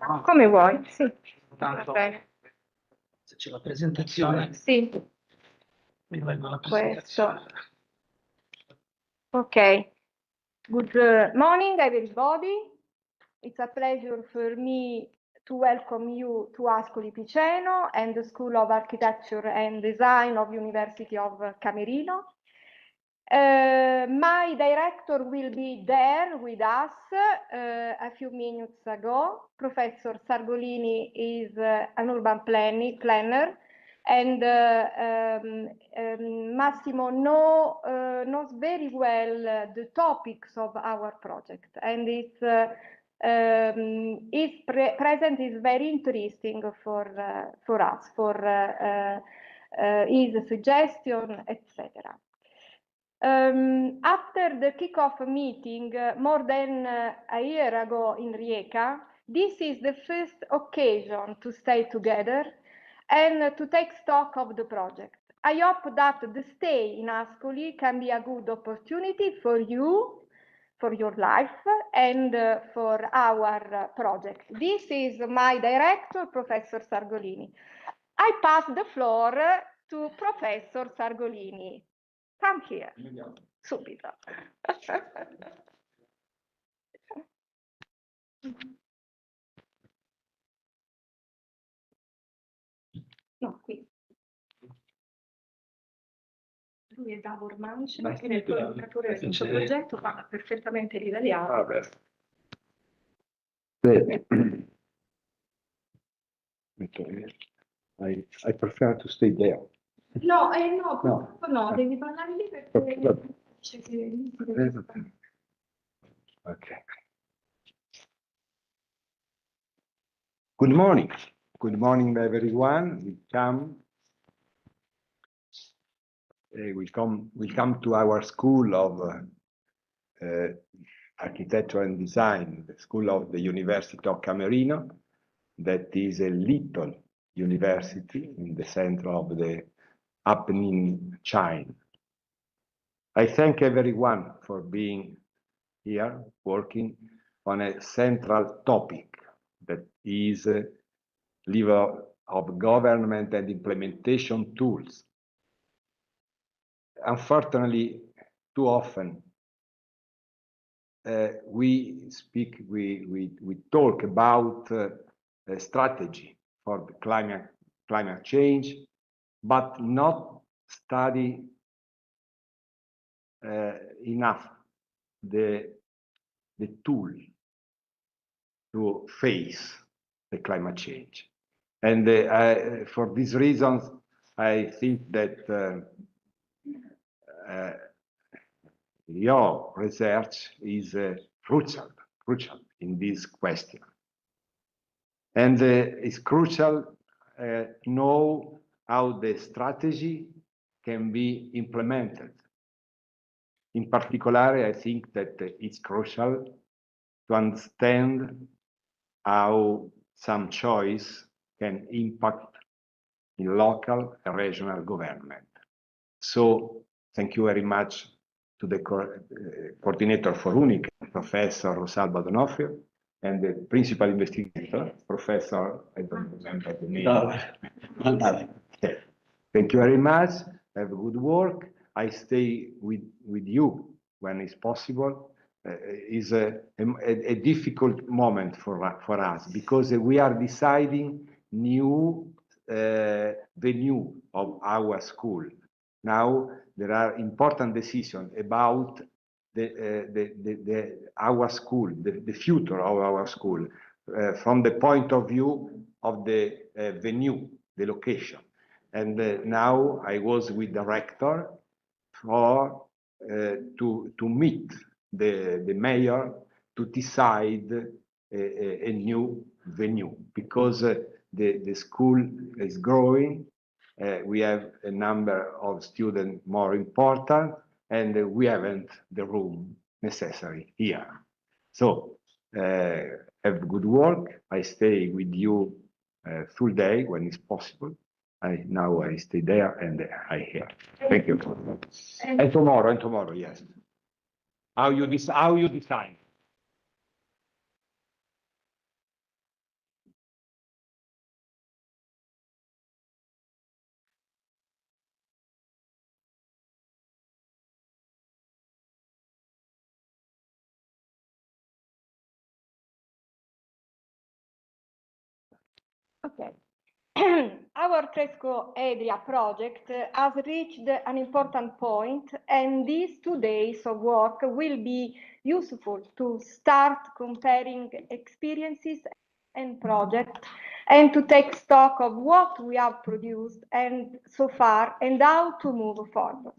Come vuoi, sì. Tanto, Va bene. se c'è la presentazione, Sì, mi vengo la presentazione. ok. Good morning, everybody. It's a pleasure for me to welcome you to Ascoli Piceno and the School of Architecture and Design of University of Camerino. My director will be there with us a few minutes ago. Professor Sargolini is an urban planner, and Massimo knows very well the topics of our project, and his presence is very interesting for us, for his suggestion, etc. After the kickoff meeting more than a year ago in Rijeka, this is the first occasion to stay together and to take stock of the project. I hope that the stay in Ascoli can be a good opportunity for you, for your life, and for our project. This is my director, Professor Sargolini. I pass the floor to Professor Sargolini. Come here, subito. No, qui. Lui è Davor Manci, che è il collaboratore di questo progetto, parla perfettamente l'italiano. Vabbè. Bene. I prefer to stay there. No, no, purtroppo no, devi parlare lì perché dice che... Okay. Good morning. Good morning, everyone. Welcome to our School of Architecture and Design, the School of the University of Camerino, that is a little university in the center of the Apennine chain. I thank everyone for being here working on a central topic that is level of government and implementation tools. Unfortunately, too often we talk about a strategy for the climate change, but not study enough the tool to face the climate change. And for these reasons, I think that your research is crucial in this question. And it's crucial to know how the strategy can be implemented. In particular, I think that it's crucial to understand how some choice can impact in local and regional government. So thank you very much to the coordinator for UNIC, Professor Rosalba Donofrio, and the principal investigator, Professor, I don't remember the name. No. Thank you very much. Have good work. I stay with you when it's possible. Is a difficult moment for us because we are deciding new venue of our school. Now there are important decisions about our school, the future of our school, from the point of view of the venue, the location. And now I was with the rector for to meet the mayor to decide a new venue because the school is growing. We have a number of students more important, and we haven't the room necessary here. So have good work. I stay with you full day when it's possible. Now I stay there and I hear. Thank you. And tomorrow, yes. How you decide? Okay. Our CRESCO Adria project has reached an important point, and these 2 days of work will be useful to start comparing experiences and projects and to take stock of what we have produced and so far and how to move forward.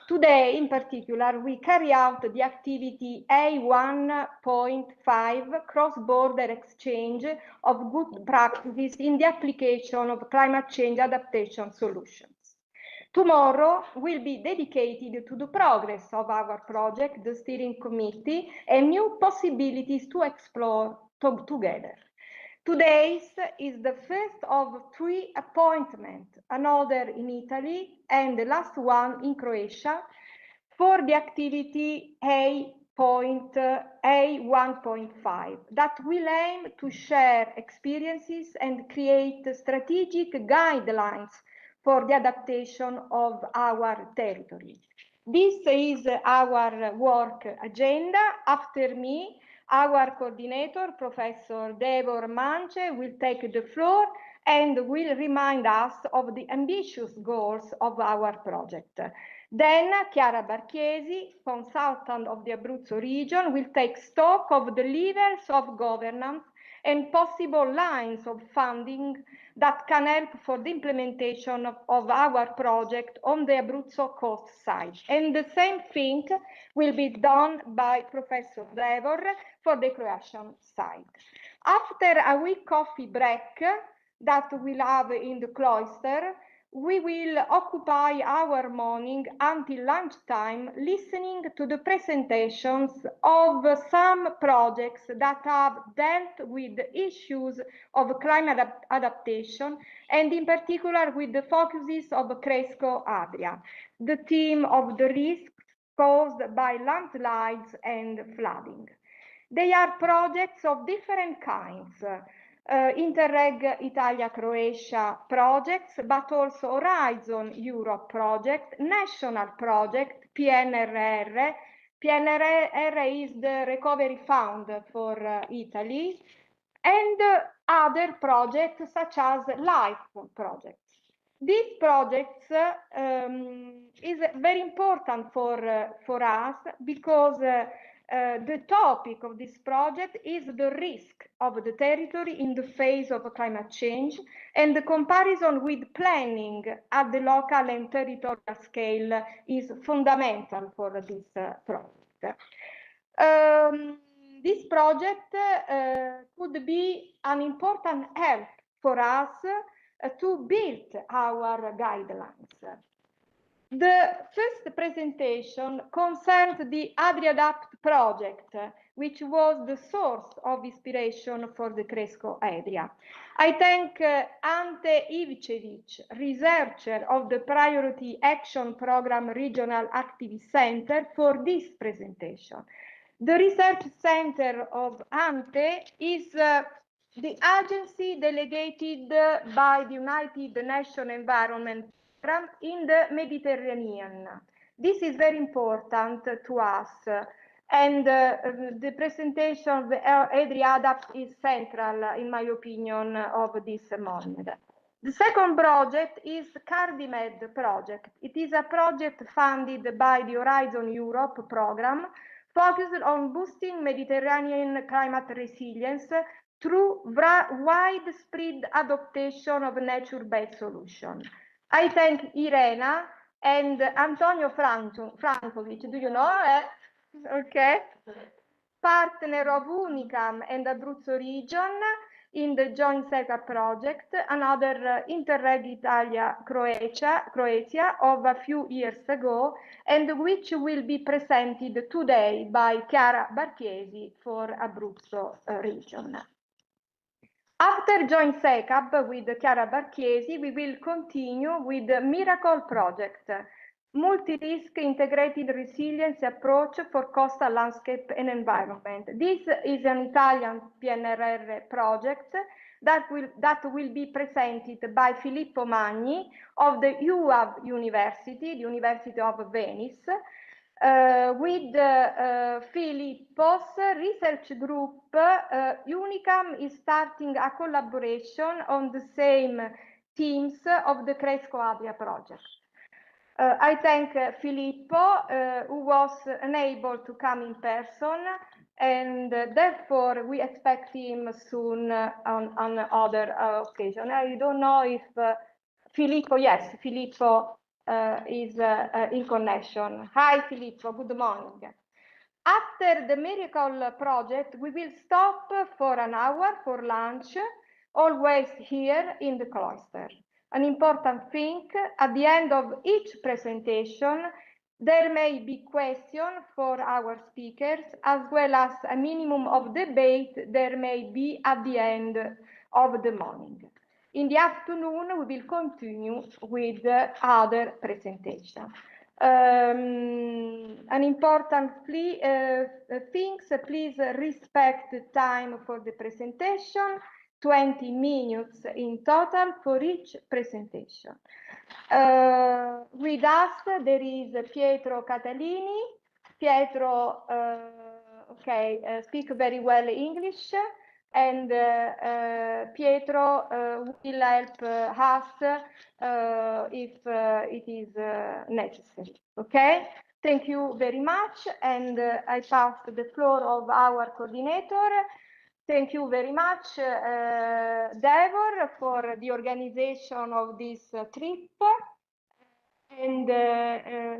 Today, in particular, we carry out the activity A1.5 cross-border exchange of good practices in the application of climate change adaptation solutions. Tomorrow will be dedicated to the progress of our project, the steering committee, and new possibilities to explore together. Today's is the first of 3 appointments, another in Italy and the last one in Croatia, for the activity A1.5 that will aim to share experiences and create strategic guidelines for the adaptation of our territory. This is our work agenda. After me, our coordinator, Professor Devor Mance, will take the floor and will remind us of the ambitious goals of our project. Then Chiara Barchiesi, consultant of the Abruzzo region, will take stock of the levers of governance and possible lines of funding that can help for the implementation of our project on the Abruzzo coast side. And the same thing will be done by Professor Devor for the Croatian side. After a week coffee break that we'll have in the cloister, we will occupy our morning until lunchtime listening to the presentations of some projects that have dealt with the issues of climate adaptation, and in particular with the focuses of CRESCO Adria, the theme of the risks caused by landslides and flooding. They are projects of different kinds. Interreg Italia-Croatia projects, but also Horizon Europe project, national project, PNRR. PNRR is the recovery fund for Italy, and other projects such as LIFE projects. These projects is very important for us because the topic of this project is the risk of the territory in the face of climate change, and the comparison with planning at the local and territorial scale is fundamental for this project. This project could be an important help for us to build our guidelines. The first presentation concerns the AdriAdapt project, which was the source of inspiration for the CRESCO Adria. I thank Ante Ivcevic, researcher of the Priority Action Program Regional Activity Center, for this presentation. The research center of Ante is the agency delegated by the United Nations Environment Program in the Mediterranean. This is very important to us, and the presentation of AdriAdapt is central, in my opinion, of this moment. The second project is CardIMed project. It is a project funded by the Horizon Europe program, focused on boosting Mediterranean climate resilience through widespread adoption of nature-based solutions. I thank Irena and Antonio Frankovic. Do you know? Okay. Partner of Unicam and Abruzzo region in the joint CECA project, another Interreg Italia-Croatia of a few years ago, and which will be presented today by Chiara Barchiesi for Abruzzo region. After joint CECAP with Chiara Barchiesi, we will continue with the Miracle project, multi-risk integrated resilience approach for coastal landscape and environment. This is an Italian PNRR project that will be presented by Filippo Magni of the UAV University, the University of Venice. With Filippo's research group, Unicam is starting a collaboration on the same themes of the CRESCO Adria project. I thank Filippo, who was unable to come in person, and therefore we expect him soon on other occasion. I don't know if Filippo, yes, Filippo is in connection. Hi, Filippo, good morning. After the Miracle project, we will stop for an hour for lunch, always here in the cloister. An important thing, at the end of each presentation, there may be questions for our speakers, as well as a minimum of debate there may be at the end of the morning. In the afternoon, we will continue with other presentations. An important thing, please respect the time for the presentation, 20 minutes in total for each presentation. With us, there is Pietro Catalini. Pietro, speak very well English, and Pietro will help us if it is necessary. Okay, thank you very much, and I pass the floor of our coordinator. Thank you very much, Devor, for the organization of this trip, and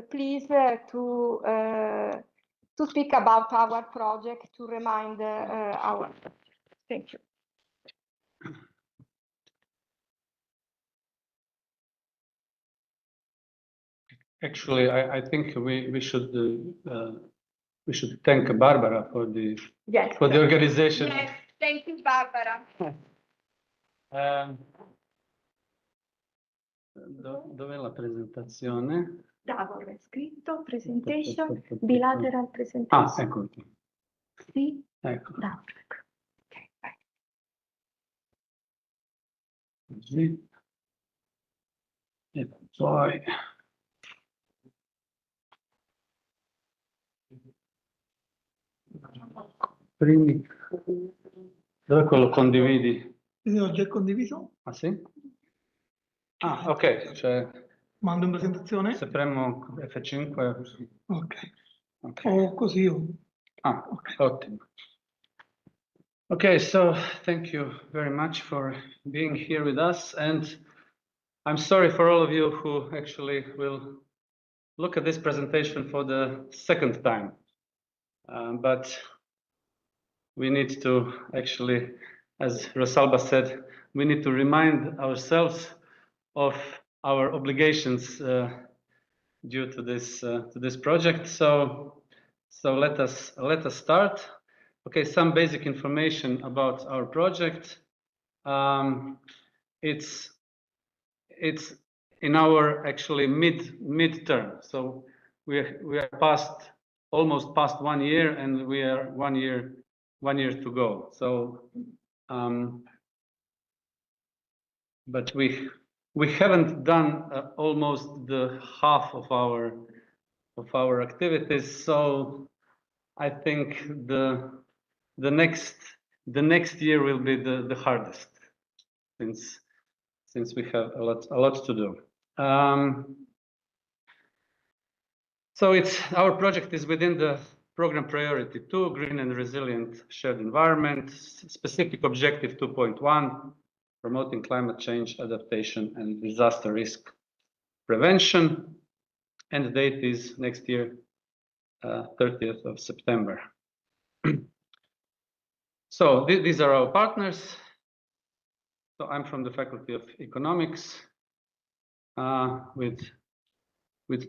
please to speak about our project, to remind our. Thank you. Actually, I think we should thank Barbara for the organization. Yes, thank you, Barbara. Dov'è la presentazione? Davor è scritto, presentation, bilateral presentation. Ah, ecco. Sì, ecco. Davor. Ok, vai. Così. E poi... Primi. Dove quello condividi? Ho già condiviso. Ah sì? Ah, ok, cioè... Mando in presentazione? Se premo F5... Ok. Okay. O così o... Ah, okay. Ottimo. Okay, so thank you very much for being here with us, and I'm sorry for all of you who actually will look at this presentation for the second time, but we need to actually, as Rosalba said, we need to remind ourselves of our obligations due to this project. So let us start. Okay, some basic information about our project. It's in our actually mid-term. So we are almost past 1 year, and we are 1 year to go. So, but we haven't done almost the half of our activities. So I think the next year will be the hardest, since we have a lot to do. So our project is within the program priority 2, green and resilient shared environment, specific objective 2.1, promoting climate change adaptation and disaster risk prevention, and the date is next year, 30th of September. So these are our partners. So I'm from the Faculty of Economics, with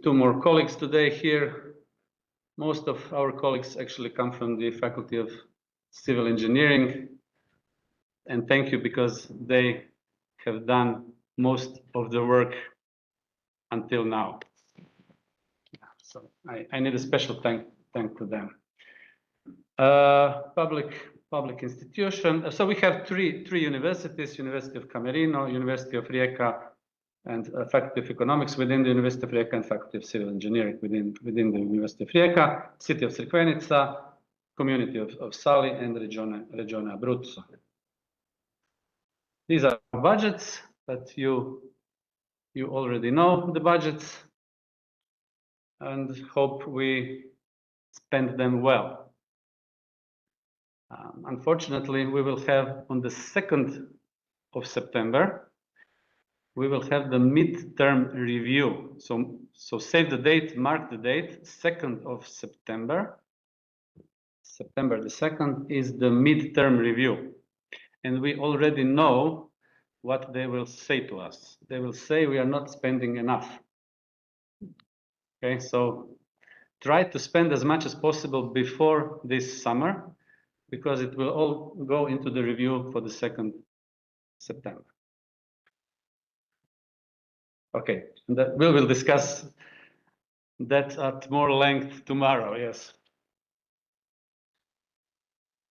2 more colleagues today here. Most of our colleagues actually come from the Faculty of Civil Engineering, and thank you, because they have done most of the work until now. So I need a special thank to them. Public institution. So we have three universities: University of Camerino, University of Rijeka, and Faculty of Economics within the University of Rijeka and Faculty of Civil Engineering within the University of Rijeka, City of Crikvenica, Community of Sali, and Regione Abruzzo. These are budgets that you already know the budgets, and hope we spend them well. Unfortunately, we will have on the 2nd of September, we will have the midterm review. So save the date, mark the date, 2nd of September. September the 2nd is the midterm review. And we already know what they will say to us. They will say we are not spending enough. Okay, so try to spend as much as possible before this summer, because it will all go into the review for the 2nd September. Okay, and that we will discuss that at more length tomorrow, yes.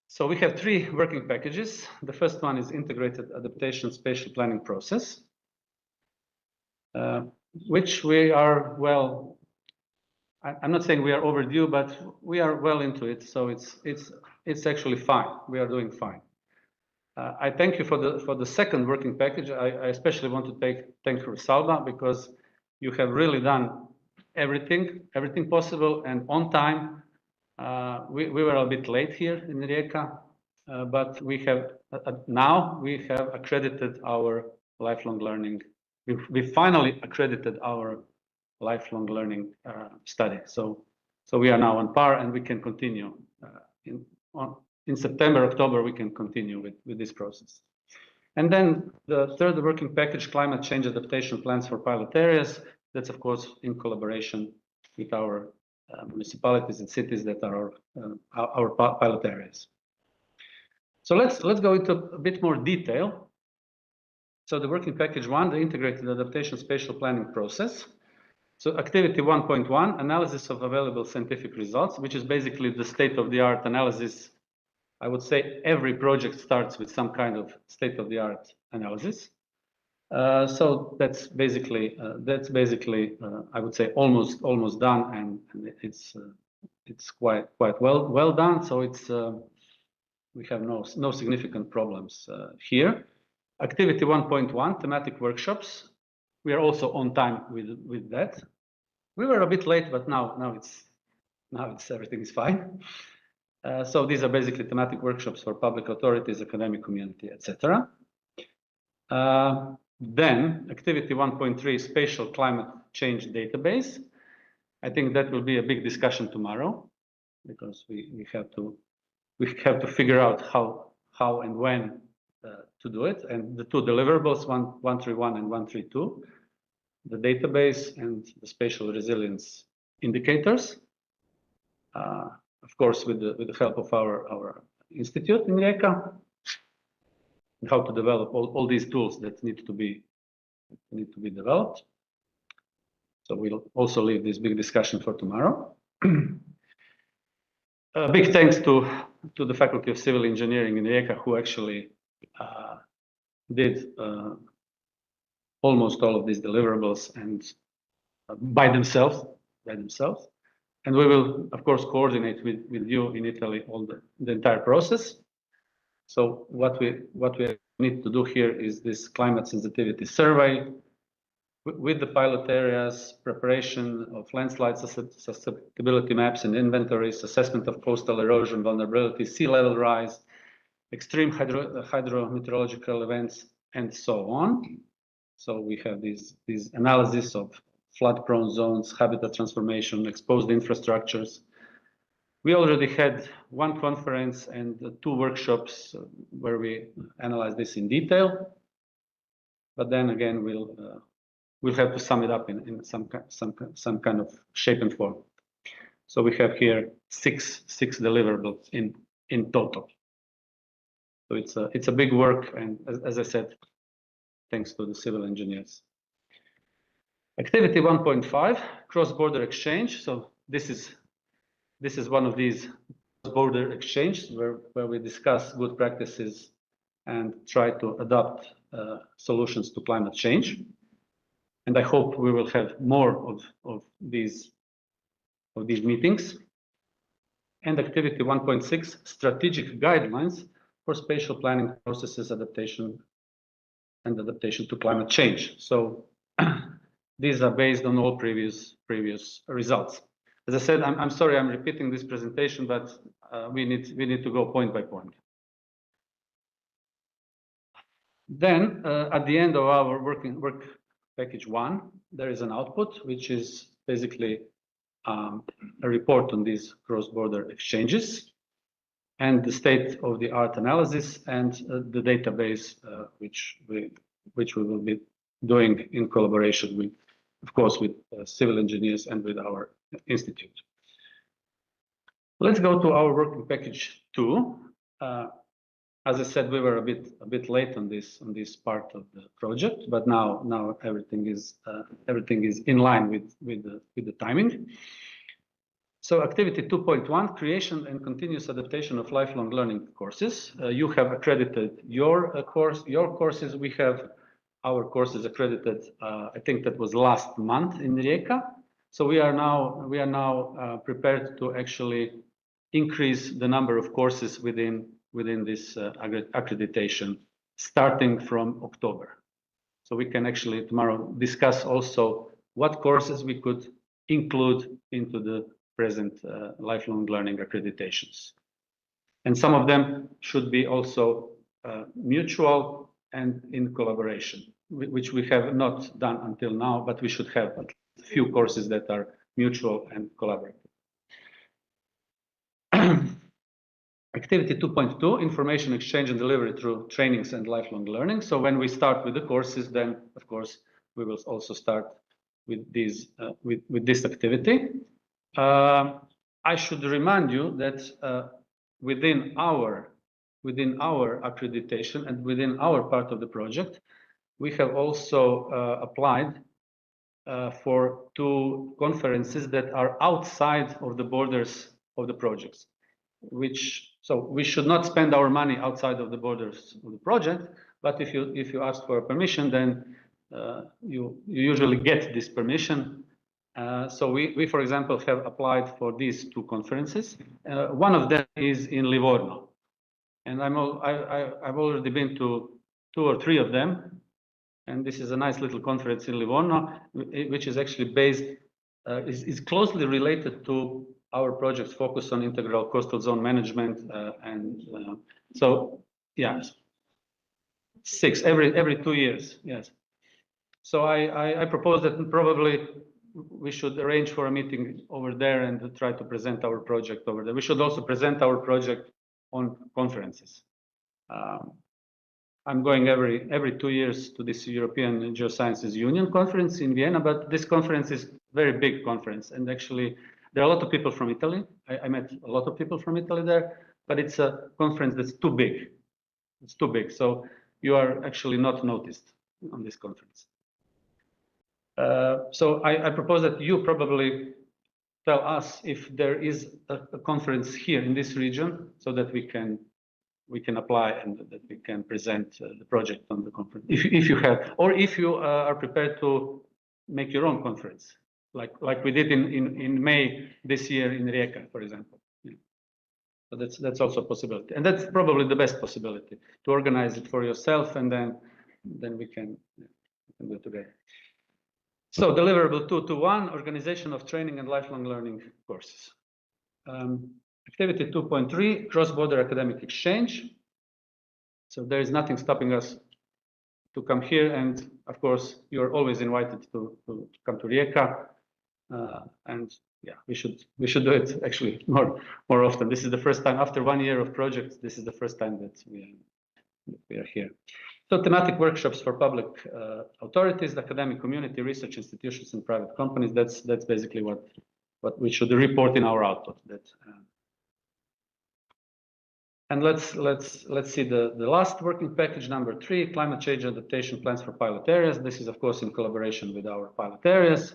So we have 3 working packages. The first one is integrated adaptation spatial planning process, which we are well, I'm not saying we are overdue, but we are well into it. So it's actually fine. We are doing fine. I thank you for the second working package. I especially want to thank Salva, because you have really done everything possible and on time. We were a bit late here in Rijeka, but we have now we have accredited our lifelong learning. We finally accredited our lifelong learning study. So we are now on par, and we can continue in September, October. We can continue with this process. And then the third working package, climate change adaptation plans for pilot areas. That's of course in collaboration with our municipalities and cities that are our pilot areas. So let's go into a bit more detail. So the working package 1, the integrated adaptation spatial planning process. So activity 1.1, analysis of available scientific results, which is basically the state-of-the-art analysis. I would say every project starts with some kind of state-of-the-art analysis. So that's basically I would say almost done, and it's quite well done. So it's we have no significant problems here. Activity 1.1, thematic workshops. We are also on time with that. We were a bit late, but now it's everything is fine. So these are basically thematic workshops for public authorities, academic community, etc. Then activity 1.3, spatial climate change database. I think that will be a big discussion tomorrow, because we have to figure out how and when to do it. And the 2 deliverables, 131 and 132, the database and the spatial resilience indicators. Of course, with the help of our institute in Rijeka, how to develop all these tools that need to be developed. So we'll also leave this big discussion for tomorrow. Big thanks to the Faculty of Civil Engineering in Rijeka, who actually did almost all of these deliverables and by themselves. And we will, of course, coordinate with you in Italy all the entire process. So what we need to do here is this climate sensitivity survey with the pilot areas, preparation of landslide susceptibility maps and inventories, assessment of coastal erosion vulnerability, sea level rise, extreme hydrometeorological events, and so on. So we have these analysis of flood-prone zones, habitat transformation, exposed infrastructures. We already had 1 conference and 2 workshops where we analyzed this in detail. But then again, we'll have to sum it up in some kind of shape and form. So we have here six deliverables in total. So it's a big work, and as I said, thanks to the civil engineers. Activity 1.5, cross-border exchange. So this is one of these border exchanges where we discuss good practices and try to adopt solutions to climate change. And I hope we will have more of these meetings. And activity 1.6, strategic guidelines for spatial planning processes adaptation to climate change. So these are based on all previous results. As I said, I'm sorry I'm repeating this presentation, but we need to go point by point. Then at the end of our work package 1, there is an output, which is basically a report on these cross-border exchanges and the state-of-the-art analysis and the database which we will be doing in collaboration with, of course, with civil engineers and with our institute. Let's go to our working package 2. As I said, we were a bit late on this part of the project, but now everything is in line with the timing. So activity 2.1, creation and continuous adaptation of lifelong learning courses. You have accredited your courses. We have our courses accredited. I think that was last month in Rijeka. So we are now prepared to actually increase the number of courses within this accreditation starting from October. So we can actually tomorrow discuss also what courses we could include into the present lifelong learning accreditations. And some of them should be also mutual and in collaboration, which we have not done until now, but we should have a few courses that are mutual and collaborative. Activity 2.2, information exchange and delivery through trainings and lifelong learning. So when we start with the courses, then of course we will also start with these with this activity. I should remind you that within our accreditation and within our part of the project, we have also applied for 2 conferences that are outside of the borders of the projects. So we should not spend our money outside of the borders of the project. But if you ask for permission, then you usually get this permission. So we, for example, have applied for these 2 conferences. One of them is in Livorno, and I've already been to 2 or 3 of them. And this is a nice little conference in Livorno, which is actually based is closely related to our project's focus on integral coastal zone management, so yeah, 6 every 2 years, yes. So I propose that probably we should arrange for a meeting over there and try to present our project over there. We should also present our project on conferences. I'm going every 2 years to this European Geosciences Union conference in Vienna, but this conference is a very big conference, and actually there are a lot of people from Italy. I met a lot of people from Italy there, but it's a conference that's too big. It's too big, so you are actually not noticed on this conference. So I propose that you probably tell us if there is a conference here in this region, so that we can apply and that we can present the project on the conference. If you have, or if you are prepared to make your own conference, like we did in May this year in Rijeka, for example. Yeah. So that's also a possibility, and that's probably the best possibility, to organize it for yourself, and then we can do it together. So deliverable 2.1, organization of training and lifelong learning courses. Activity 2.3, cross-border academic exchange. So there is nothing stopping us to come here, and of course you are always invited to come to Rijeka, and yeah, we should do it actually more often. This is the first time after 1 year of projects. This is the first time that we are here. So thematic workshops for public authorities, academic community, research institutions, and private companies. That's basically what we should report in our output. And let's see the last working package, number 3, climate change adaptation plans for pilot areas. This is of course in collaboration with our pilot areas.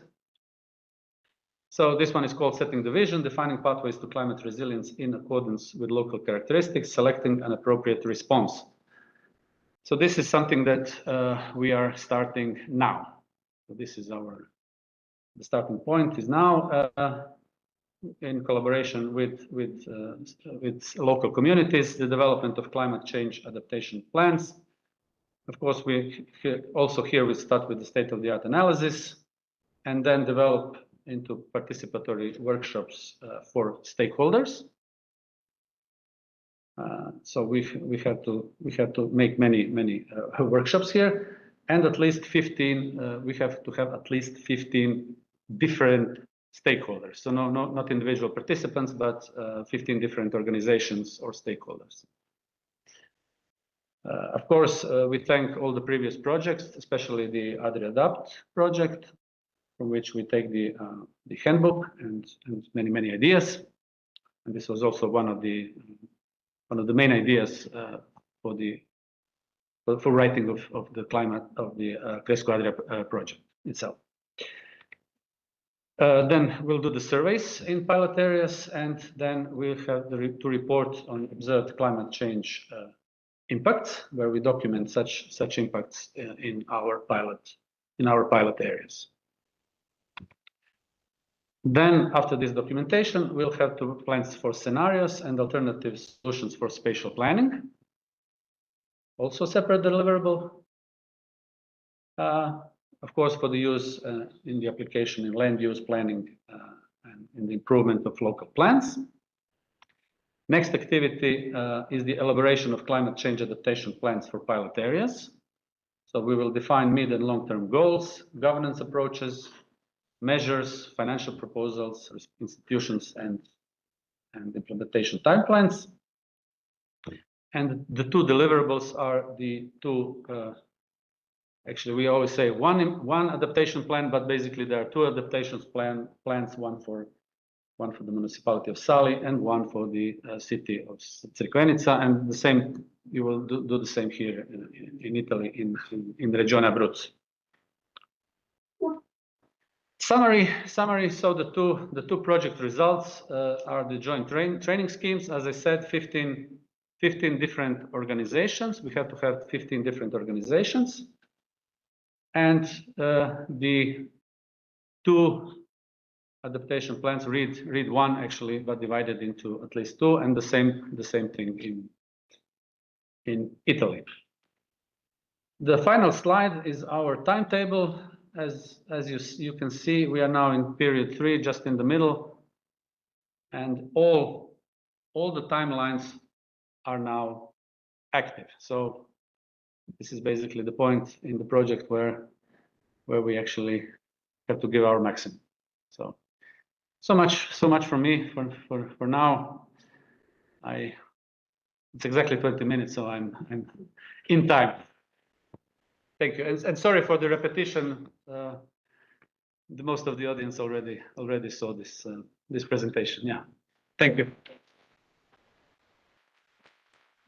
So this one is called setting the vision, defining pathways to climate resilience in accordance with local characteristics, selecting an appropriate response. So this is something that we are starting now. So this is the starting point is now in collaboration with local communities, the development of climate change adaptation plans. Of course, we start with the state-of-the-art analysis and then develop into participatory workshops for stakeholders. So we have to make many workshops here, and at least 15. We have to have at least 15 different stakeholders. So not individual participants, but 15 different organizations or stakeholders. Of course, we thank all the previous projects, especially the Adria Adapt project, from which we take the handbook and many ideas. And this was also one of the main ideas for writing of the climate of the CRESCO Adria project itself. Then we'll do the surveys in pilot areas, and then we'll have to report on observed climate change impacts, where we document such impacts in our pilot areas. Then, after this documentation, we'll have to plans for scenarios and alternative solutions for spatial planning. Also separate deliverable. Of course, for the use in the application in land use planning and in the improvement of local plans. Next activity is the elaboration of climate change adaptation plans for pilot areas. So we will define mid and long-term goals, governance approaches, measures, financial proposals, institutions, and implementation timelines. And the two deliverables are the two. Actually, we always say one adaptation plan, but basically there are two adaptation plans: one for the municipality of Sali and one for the city of Crikvenica. And the same, you will do the same here in Italy, in the Regione Abruzzo. Summary. So the two project results are the joint training schemes. As I said, 15 different organizations. We have to have 15 different organizations, and the two adaptation plans. Read one actually, but divided into at least two, and the same thing in Italy. The final slide is our timetable. As you can see, we are now in period 3, just in the middle, and all the timelines are now active. So this is basically the point in the project where we actually have to give our maximum. So much from me for now. It's exactly 20 minutes, so I'm in time. Thank you, and sorry for the repetition. The most of the audience already saw this presentation. Yeah, thank you.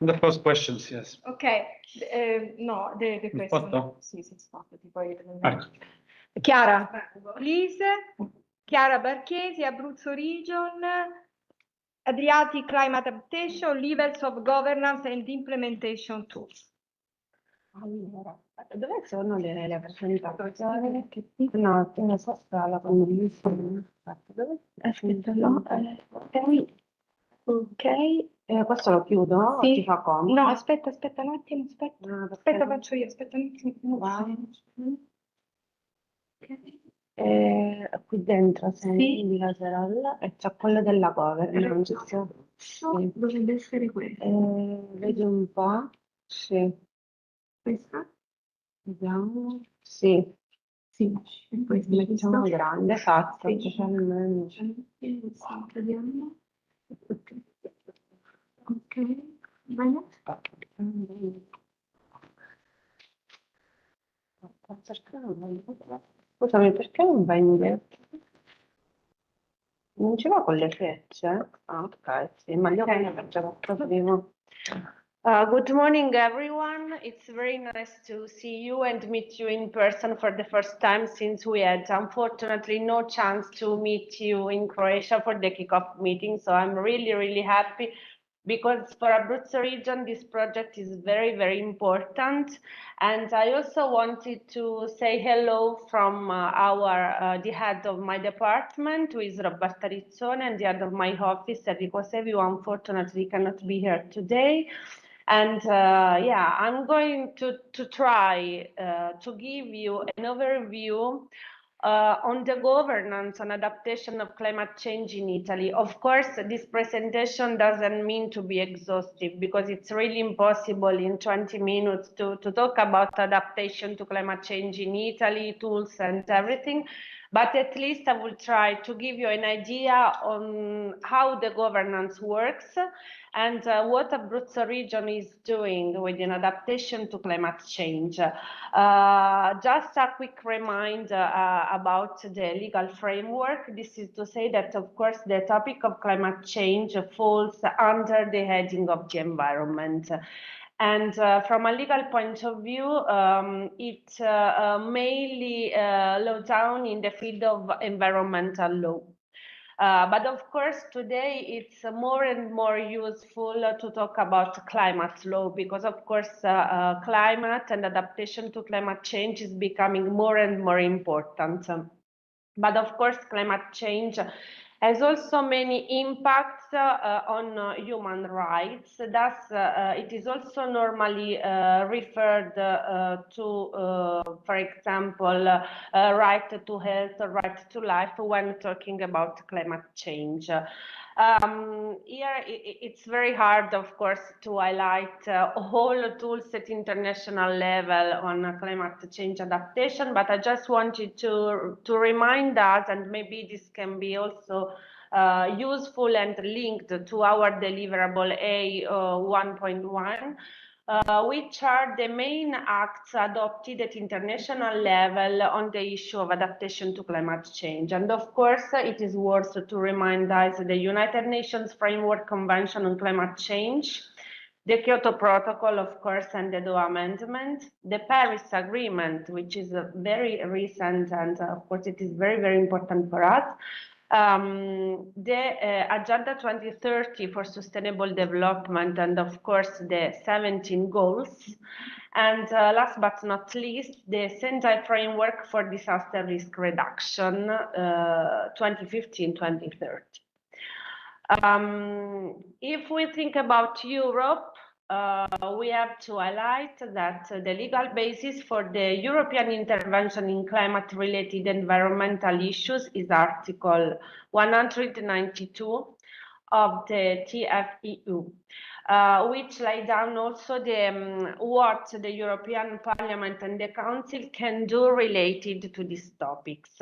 And of course, questions. Yes. Okay. No, the question. Foto? Sì, poi. Chiara, please. Chiara Barchesi, Abruzzo Region, Adriatic Climate Adaptation, Levels of Governance and Implementation Tools. Allora, dove sono le presentazioni? No, non so se la condivisione. Aspetta, no. Ok, questo lo chiudo? Sì. Ti fa comodo? No, aspetta un attimo, aspetta, faccio io, aspetta un attimo. Qui dentro sei Sì. di lateral e c'è quello della governance. Sì. Dovrebbe essere questo. Vedi un po'? Sì. Questa? Vediamo. Sì. Sì. Poi Mettiamo grande, esatto. Sì. Totalmente. Vediamo. Ok, bene. Scusami, perché non va in dietro? Non ci va con le frecce? Ah, ok, sì, ma gli occhi non facciamo prima. Good morning, everyone. It's very nice to see you and meet you in person for the first time since we had, unfortunately, no chance to meet you in Croatia for the kickoff meeting. So I'm really, really happy because for Abruzzo region, this project is very, very important. And I also wanted to say hello from the head of my department, who is Roberta Rizzone, and the head of my office, Enrico Sevi, who unfortunately cannot be here today. And yeah, I'm going to try to give you an overview on the governance and adaptation of climate change in Italy. Of course, this presentation doesn't mean to be exhaustive, because it's really impossible in 20 minutes to talk about adaptation to climate change in Italy, tools and everything. But at least I will try to give you an idea on how the governance works and what Abruzzo region is doing with an adaptation to climate change. Just a quick reminder about the legal framework. This is to say that, of course, the topic of climate change falls under the heading of the environment. And from a legal point of view, it mainly law down in the field of environmental law. But of course, today it's more and more useful to talk about climate law, because of course, climate and adaptation to climate change is becoming more and more important. But of course, climate change has also many impacts on human rights. Thus, it is also normally referred to, for example, right to health, right to life when talking about climate change. Here, it's very hard, of course, to highlight all tools at international level on climate change adaptation, but I just wanted to remind us, and maybe this can be also useful and linked to our deliverable A 1.1, which are the main acts adopted at international level on the issue of adaptation to climate change. And of course, it is worth to remind us the United Nations Framework Convention on Climate Change, the Kyoto Protocol, of course, and the Doha Amendment, the Paris Agreement, which is very recent, and of course, it is very, very important for us. The Agenda 2030 for Sustainable Development, and of course the 17 goals. And last but not least, the Sentai Framework for Disaster Risk Reduction 2015-2030. If we think about Europe, we have to highlight that the legal basis for the European intervention in climate-related environmental issues is Article 192 of the TFEU, which lay down also the what the European Parliament and the Council can do related to these topics.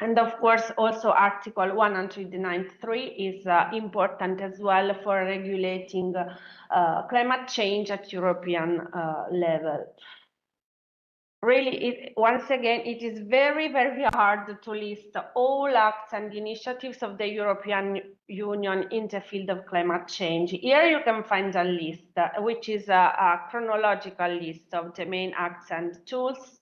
And of course, also Article 193 is important as well for regulating climate change at European level. Really, once again, it is very, very hard to list all acts and initiatives of the European Union in the field of climate change. Here you can find a list, which is a chronological list of the main acts and tools.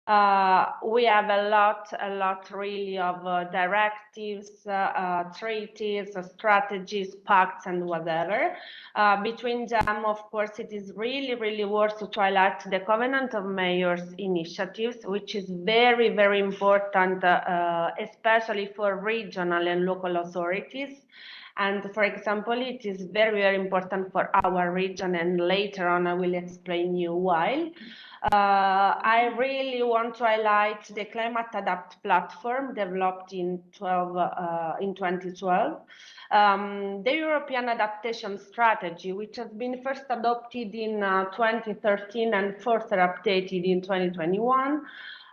We have a lot really of directives, treaties, strategies, pacts, and whatever. Between them, of course, it is really, really worth to highlight the Covenant of Mayors initiatives, which is very, very important, especially for regional and local authorities. And for example, it is very, very important for our region, and later on I will explain you why. I really want to highlight the Climate Adapt platform developed in 2012. The European Adaptation Strategy, which has been first adopted in 2013 and further updated in 2021.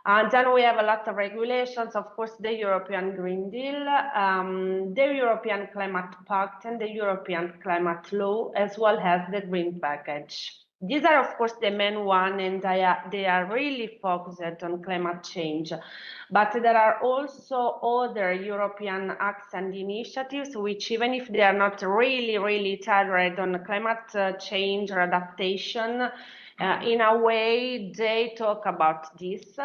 And then we have a lot of regulations, of course, the European Green Deal, the European Climate Pact, and the European Climate Law, as well as the Green Package. These are, of course, the main one, and they are really focused on climate change. But there are also other European acts and initiatives, which even if they are not really tailored on climate change or adaptation, in a way, they talk about this.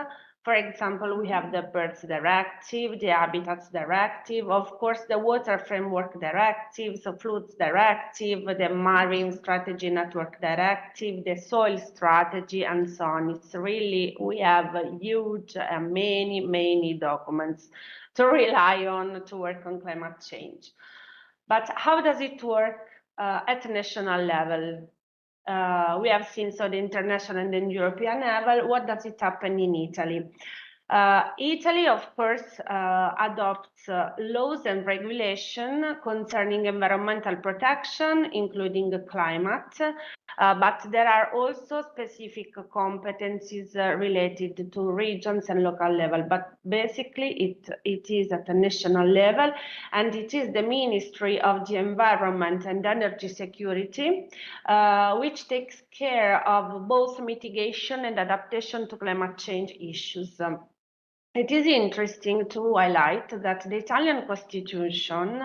For example, we have the Birds Directive, the Habitats Directive, of course, the Water Framework Directive, the Floods Directive, the Marine Strategy Network Directive, the Soil Strategy, and so on. It's really, we have a huge, many documents to rely on to work on climate change. But how does it work at national level? We have seen so the international and the European level. What does it happen in Italy? Italy, of course, adopts laws and regulation concerning environmental protection, including the climate, but there are also specific competencies related to regions and local level. But basically, it is at a national level, and it is the Ministry of the Environment and Energy Security, which takes care of both mitigation and adaptation to climate change issues. It is interesting to highlight that the Italian Constitution,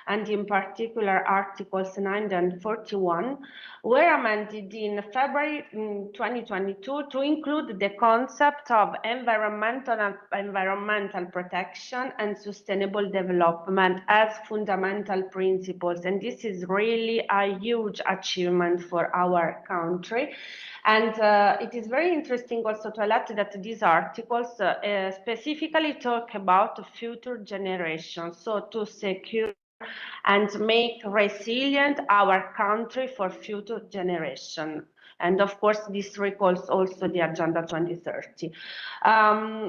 and in particular Articles 9 and 41, were amended in February 2022 to include the concept of environmental protection and sustainable development as fundamental principles. And this is really a huge achievement for our country. And it is very interesting also to highlight that these articles specifically talk about future generations, so to secure and make resilient our country for future generation. And of course, this recalls also the Agenda 2030.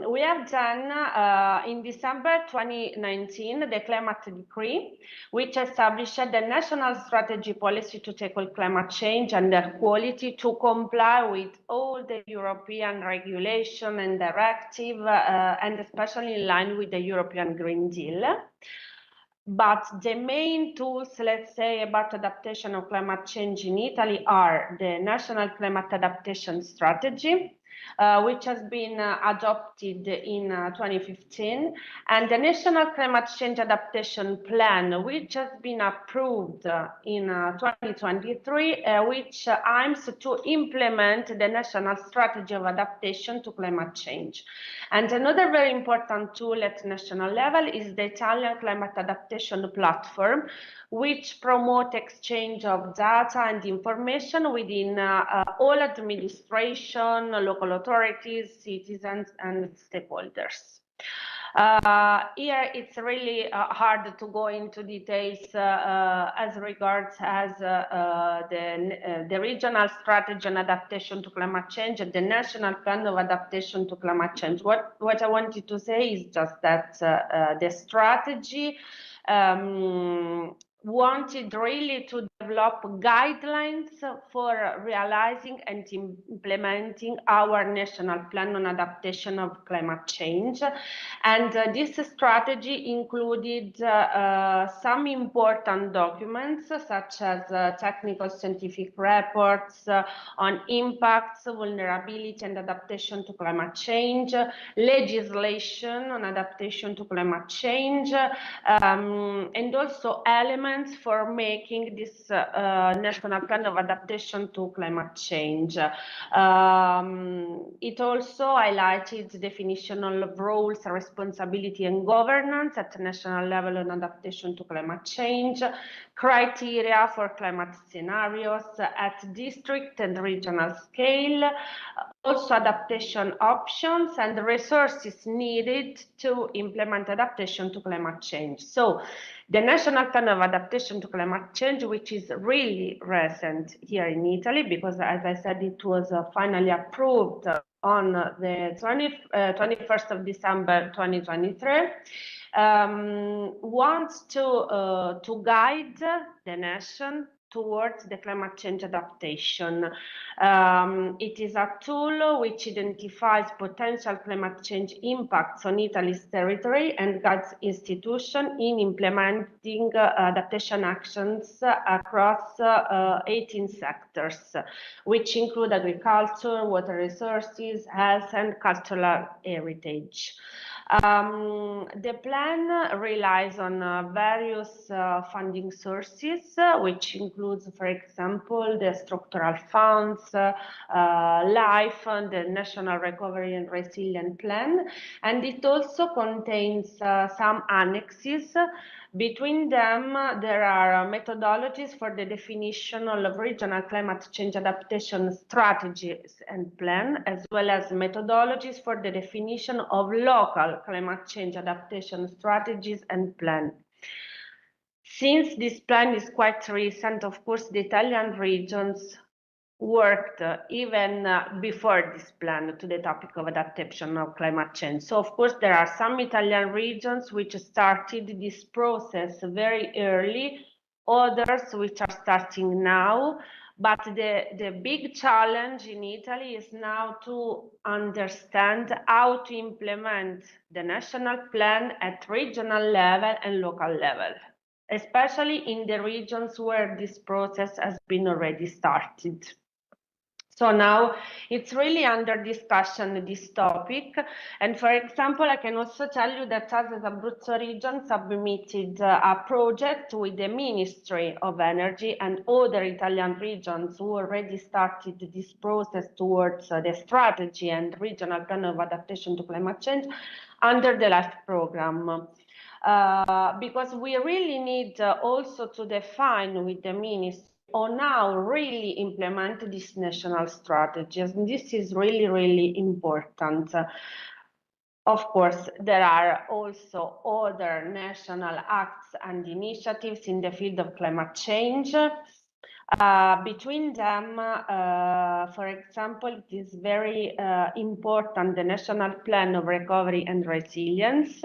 We have done in December 2019 the Climate Decree, which established the national strategy policy to tackle climate change and air quality to comply with all the European regulation and directive, and especially in line with the European Green Deal. But the main tools, let's say, about adaptation of climate change in Italy are the National Climate Adaptation Strategy, which has been adopted in 2015, and the National Climate Change Adaptation Plan, which has been approved in 2023, which aims to implement the National Strategy of Adaptation to Climate Change. And another very important tool at national level is the Italian Climate Adaptation Platform, which promotes exchange of data and information within all administration, local authorities, citizens, and stakeholders. Here it's really hard to go into details as regards as the regional strategy on adaptation to climate change and the national plan of adaptation to climate change. What I wanted to say is just that the strategy wanted really to develop guidelines for realizing and implementing our national plan on adaptation of climate change. And this strategy included some important documents such as technical scientific reports on impacts, vulnerability and adaptation to climate change, legislation on adaptation to climate change, and also elements for making this national plan of adaptation to climate change. It also highlighted the definition of roles, responsibility and governance at the national level on adaptation to climate change, criteria for climate scenarios at district and regional scale, also adaptation options and resources needed to implement adaptation to climate change. So the National Plan of Adaptation to Climate Change, which is really recent here in Italy, because as I said, it was finally approved on the 21st of December 2023, wants to guide the nation towards the climate change adaptation. It is a tool which identifies potential climate change impacts on Italy's territory and guides institutions in implementing adaptation actions across 18 sectors, which include agriculture, water resources, health, and cultural heritage. The plan relies on various funding sources, which includes, for example, the structural funds, LIFE, and the National Recovery and Resilience Plan, and it also contains some annexes. Between them, there are methodologies for the definition of regional climate change adaptation strategies and plan, as well as methodologies for the definition of local climate change adaptation strategies and plan. Since this plan is quite recent, of course, the Italian regions worked even before this plan to the topic of adaptation of climate change. So, of course, there are some Italian regions which started this process very early, others which are starting now. But the big challenge in Italy is now to understand how to implement the national plan at regional level and local level, especially in the regions where this process has been already started. So now it's really under discussion, this topic. And for example, I can also tell you that us as Abruzzo region submitted a project with the Ministry of Energy and other Italian regions who already started this process towards the strategy and regional plan of adaptation to climate change under the LIFE program. Because we really need also to define with the Ministry on how really implement these national strategies. And this is really, really important. Of course, there are also other national acts and initiatives in the field of climate change. Between them, for example, it is very important, the National Plan of Recovery and Resilience,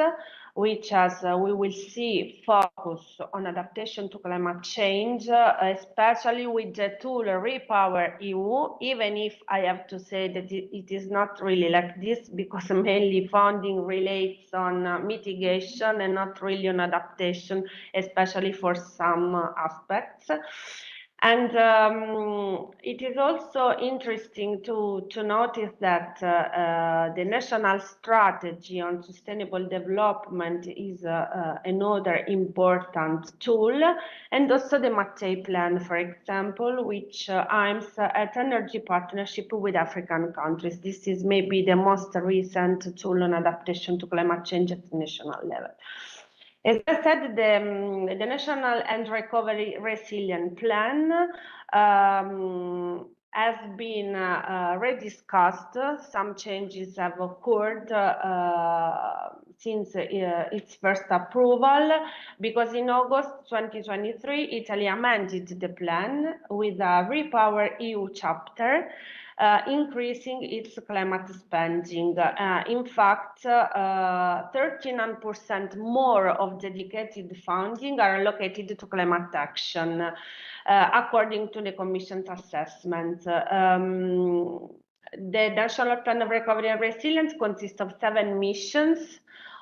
which, as we will see, focus on adaptation to climate change, especially with the tool Repower EU, even if I have to say that it is not really like this, because mainly funding relates on mitigation and not really on adaptation, especially for some aspects. And it is also interesting to notice that the national strategy on sustainable development is another important tool, and also the Mattei plan, for example, which aims at energy partnership with African countries. This is maybe the most recent tool on adaptation to climate change at the national level. As I said, the National and Recovery Resilient Plan has been rediscussed. Some changes have occurred since its first approval, because in August 2023, Italy amended the plan with a Repower EU chapter, increasing its climate spending. In fact, 39% more of dedicated funding are allocated to climate action, according to the Commission's assessment. The National Plan of Recovery and Resilience consists of 7 missions,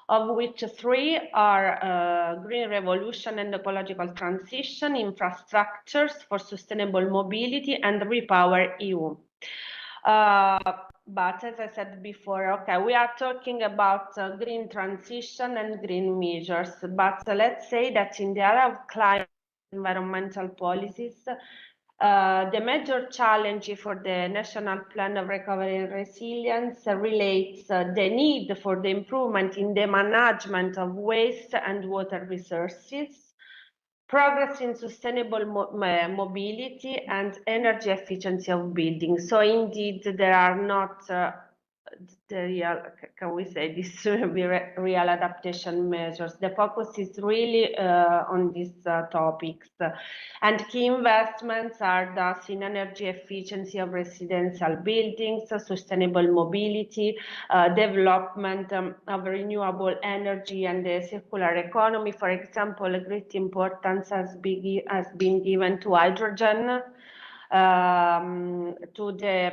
of which 3 are green revolution and ecological transition, infrastructures for sustainable mobility, and Repower EU. But as I said before, okay, we are talking about green transition and green measures, but let's say that in the area of climate environmental policies, the major challenge for the National Plan of Recovery and Resilience relates the need for the improvement in the management of waste and water resources, progress in sustainable mobility, and energy efficiency of buildings. So indeed, there are not the real, can we say, this real adaptation measures. The focus is really on these topics. And key investments are thus in energy efficiency of residential buildings, sustainable mobility, development of renewable energy and the circular economy. For example, a great importance has been given to hydrogen, to the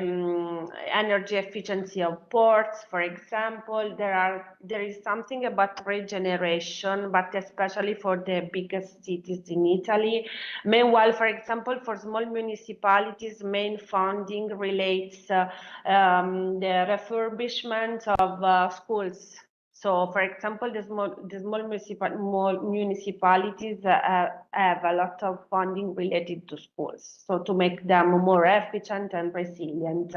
energy efficiency of ports, for example. There is something about regeneration, but especially for the biggest cities in Italy. Meanwhile, for example, for small municipalities, main funding relates the refurbishment of schools. So, for example, the small municipalities have a lot of funding related to schools, so to make them more efficient and resilient.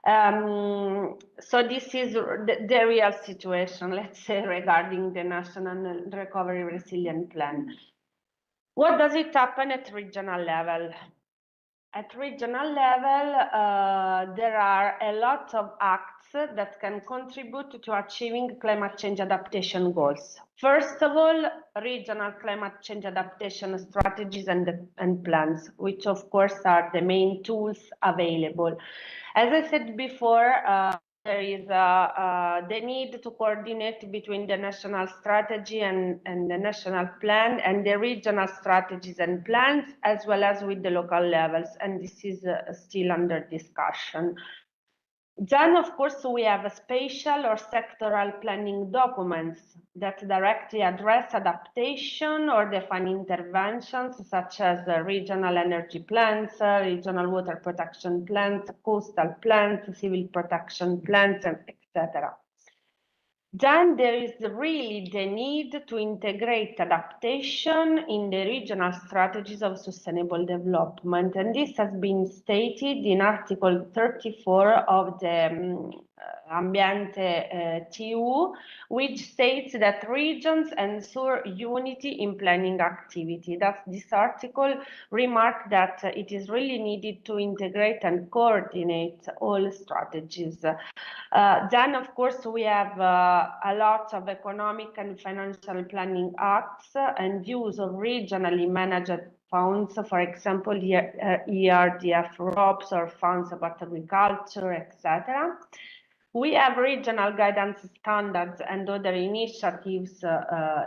So this is the real situation, let's say, regarding the National Recovery Resilience Plan. What does it happen at regional level? At regional level, there are a lot of acts that can contribute to achieving climate change adaptation goals. First of all, regional climate change adaptation strategies and plans, which of course are the main tools available. As I said before, there is the need to coordinate between the national strategy and the national plan and the regional strategies and plans, as well as with the local levels, and this is still under discussion. Then, of course, we have spatial or sectoral planning documents that directly address adaptation or define interventions, such as regional energy plans, regional water protection plans, coastal plans, civil protection plans, etc. Then there is really the need to integrate adaptation in the regional strategies of sustainable development. And this has been stated in Article 34 of the Ambiente TU, which states that regions ensure unity in planning activity. Thus, this article remarked that it is really needed to integrate and coordinate all strategies. Then, of course, we have a lot of economic and financial planning acts and use of regionally managed funds, for example, ERDF ROPS or funds about agriculture, etc. We have regional guidance standards and other initiatives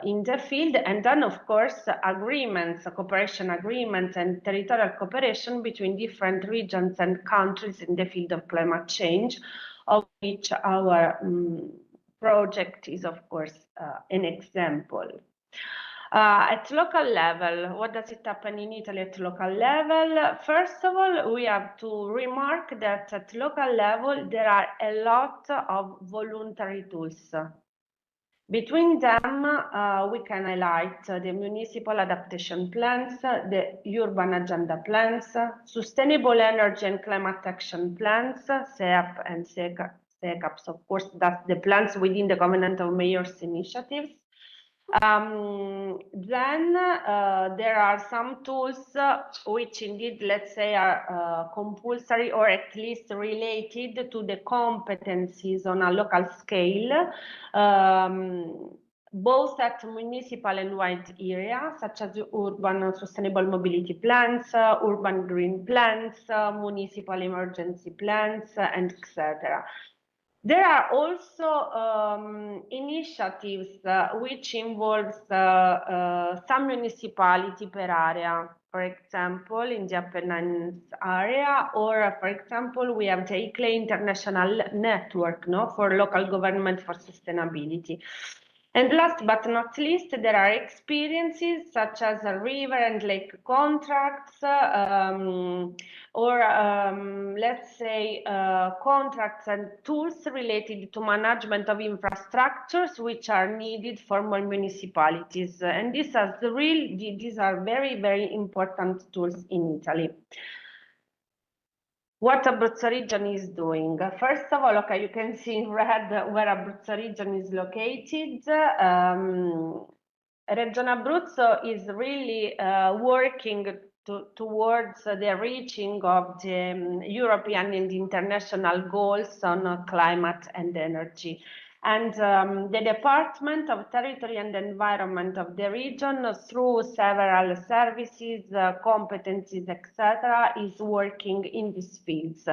in the field, and then, of course, agreements, cooperation agreements and territorial cooperation between different regions and countries in the field of climate change, of which our project is, of course, an example. At local level, what does it happen in Italy at local level? First of all, we have to remark that at local level, there are a lot of voluntary tools. Between them, we can highlight the municipal adaptation plans, the urban agenda plans, sustainable energy and climate action plans, SEAP and SECAPs, of course, that's the plans within the Covenant of Mayors initiatives. Then there are some tools which indeed, let's say, are compulsory or at least related to the competencies on a local scale, both at municipal and wide area, such as urban sustainable mobility plans, urban green plans, municipal emergency plans, and etc. There are also initiatives which involve some municipality per area, for example, in the Apennines area, or for example, we have the ICLE International Network for local government for sustainability. And last but not least, there are experiences such as river and lake contracts, let's say contracts and tools related to management of infrastructures which are needed for more municipalities. And these are very, very important tools in Italy. What Abruzzo region is doing. First of all, okay, you can see in red where Abruzzo region is located. Region Abruzzo is really working towards the reaching of the European and international goals on climate and energy. And the Department of Territory and Environment of the region, through several services, competencies, etc., is working in these fields.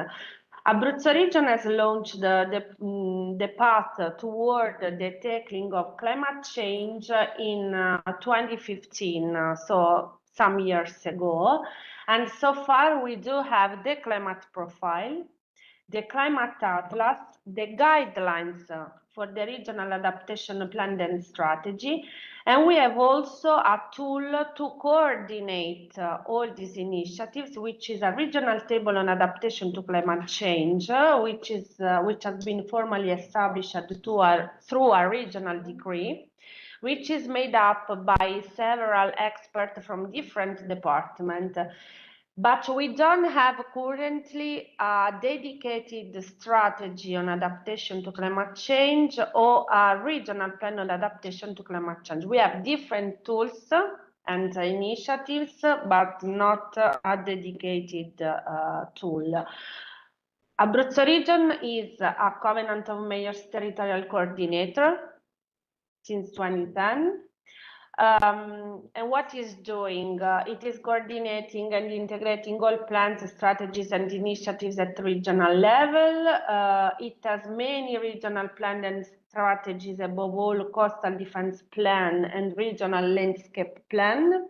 Abruzzo region has launched the path toward the tackling of climate change in 2015, so some years ago. And so far, we do have the climate profile, the climate atlas, the guidelines for the regional adaptation plan and strategy. And we have also a tool to coordinate all these initiatives, which is a regional table on adaptation to climate change, which has been formally established through a regional decree, which is made up by several experts from different departments. But we don't have currently a dedicated strategy on adaptation to climate change or a regional plan on adaptation to climate change. We have different tools and initiatives, but not a dedicated tool. Abruzzo region is a Covenant of Mayors territorial coordinator since 2010. And what is doing? It is coordinating and integrating all plans, strategies, and initiatives at regional level. It has many regional plans and strategies, above all coastal defense plan and regional landscape plan.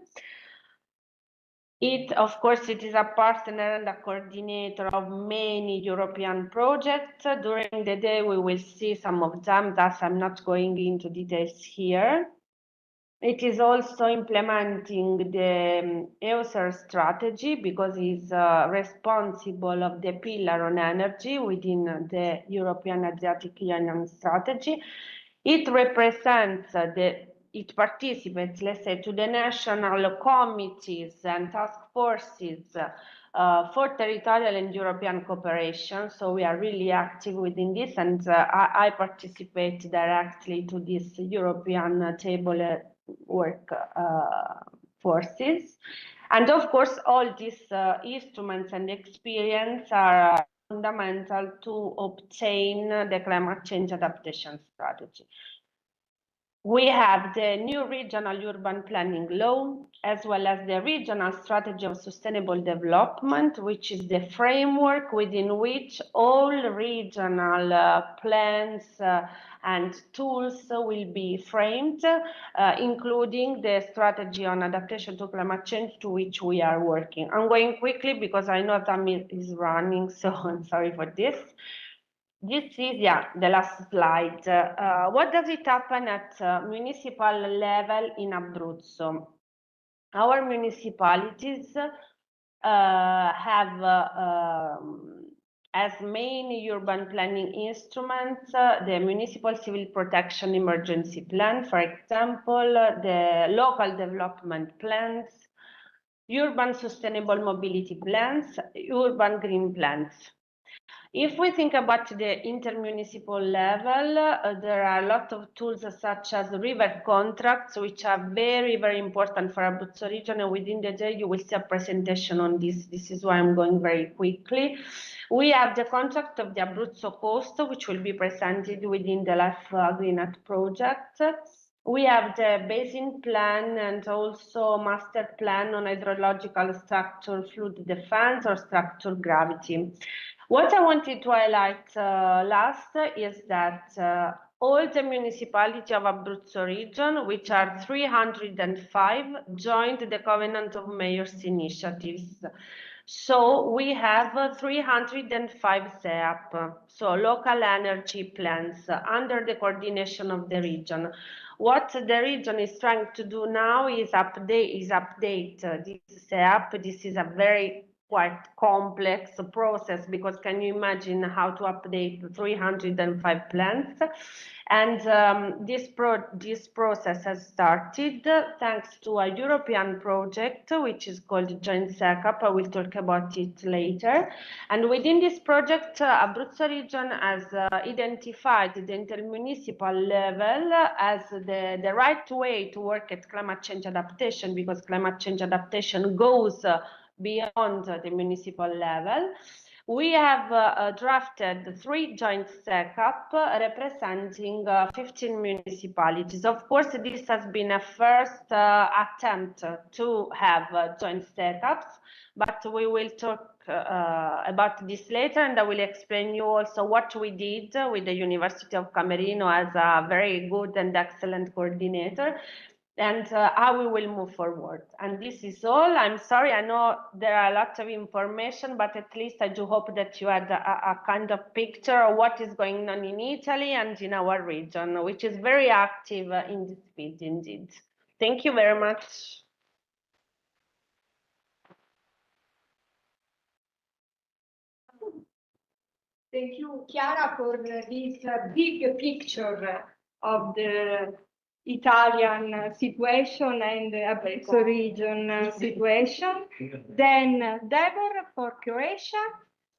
Of course, it is a partner and a coordinator of many European projects. During the day, we will see some of them, thus I'm not going into details here. It is also implementing the EUSER strategy because it's responsible of the pillar on energy within the European Adriatic Union strategy. It represents it participates, let's say, to the national committees and task forces for territorial and European cooperation. So we are really active within this, and I participate directly to this European table work forces. And of course, all these instruments and experience are fundamental to obtain the climate change adaptation strategy. We have the new regional urban planning law, as well as the regional strategy of sustainable development, which is the framework within which all regional plans and tools will be framed, including the strategy on adaptation to climate change, to which we are working. I'm going quickly because I know time is running, so I'm sorry for this. This is, the last slide. What does it happen at municipal level in Abruzzo? Our municipalities have as main urban planning instruments the municipal civil protection emergency plan, for example, the local development plans, urban sustainable mobility plans, urban green plans. If we think about the intermunicipal level, there are a lot of tools such as river contracts, which are very, very important for Abruzzo region. And within the day, you will see a presentation on this. This is why I'm going very quickly. We have the contract of the Abruzzo coast, which will be presented within the Life Greenat project. We have the basin plan and also master plan on hydrological structure, fluid defense, or structure gravity. What I wanted to highlight last is that all the municipalities of Abruzzo region, which are 305, joined the Covenant of Mayors initiatives. So we have 305 CEAP, so local energy plans, under the coordination of the region. What the region is trying to do now is update this CEAP. This is a very quite complex process, because can you imagine how to update 305 plans? And this process has started thanks to a European project, which is called Joint SECAP. I will talk about it later. And within this project, Abruzzo region has identified the intermunicipal level as the right way to work at climate change adaptation, because climate change adaptation goes beyond the municipal level. We have drafted 3 joint SECAP representing 15 municipalities. Of course, this has been a first attempt to have joint SECAPs, but we will talk about this later, and I will explain you also what we did with the University of Camerino as a very good and excellent coordinator. and how we will move forward. And this is all. I'm sorry, I know there are a lot of information, but at least I do hope that you had a kind of picture of what is going on in Italy and in our region, which is very active in this field indeed. Thank you very much. Thank you, Chiara, for this big picture of the Italian situation and the Abruzzo region situation. Then Deborah for Croatia.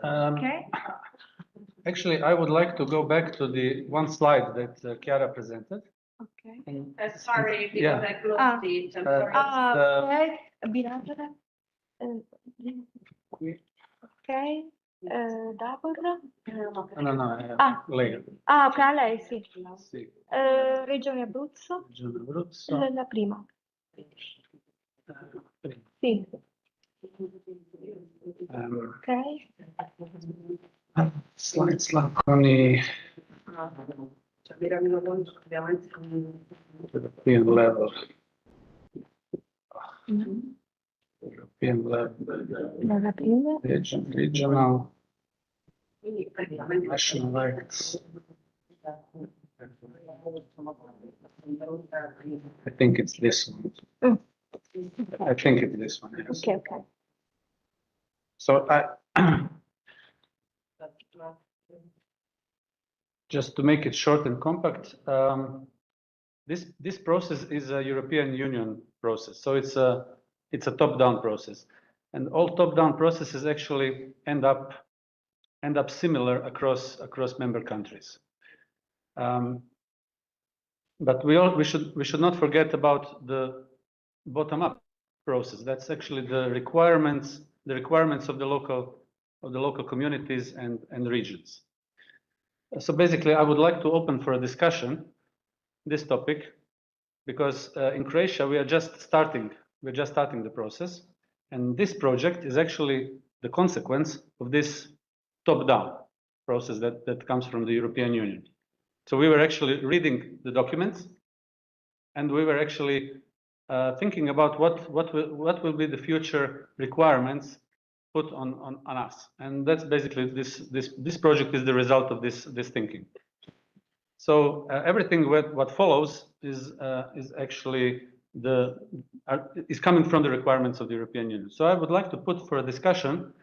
Okay. Actually, I would like to go back to the one slide that Chiara presented. Okay. Sorry, because Yeah. I closed it. I'm sorry. Okay. Ok. Deborah. No, later. Ok, a lei sì. Sì. Regione Abruzzo. Regione Abruzzo. La prima. Prima. Sì. Ok. Slide con i European level. European level. La prima. Regional. National rights. I think it's this one. I think it's this one. Yes. Okay, okay. So just to make it short and compact, this process is a European Union process. So it's a top-down process, and all top-down processes actually end up similar across member countries. But we should not forget about the bottom-up process. That's actually the requirements of the local communities and regions. So basically, I would like to open for a discussion this topic, because in Croatia we are just starting. We're just starting the process, and this project is actually the consequence of this top-down process that comes from the European Union. So we were actually reading the documents, and we were actually thinking about what will be the future requirements put on us, and that's basically this project is the result of this thinking. So everything what follows is actually is coming from the requirements of the European Union. So I would like to put for a discussion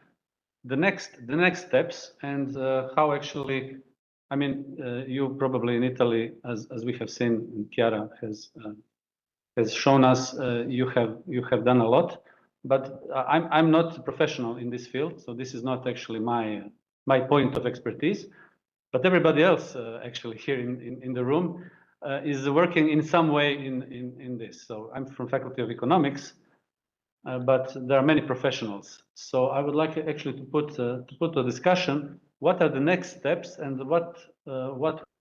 the next steps and how actually, I mean, you probably in Italy, as we have seen, Chiara has shown us, you have done a lot, but I'm not a professional in this field, so this is not actually my point of expertise. But everybody else actually here in the room is working in some way in this. So I'm from Faculty of Economics, but there are many professionals. So I would like actually to put a discussion. What are the next steps, and what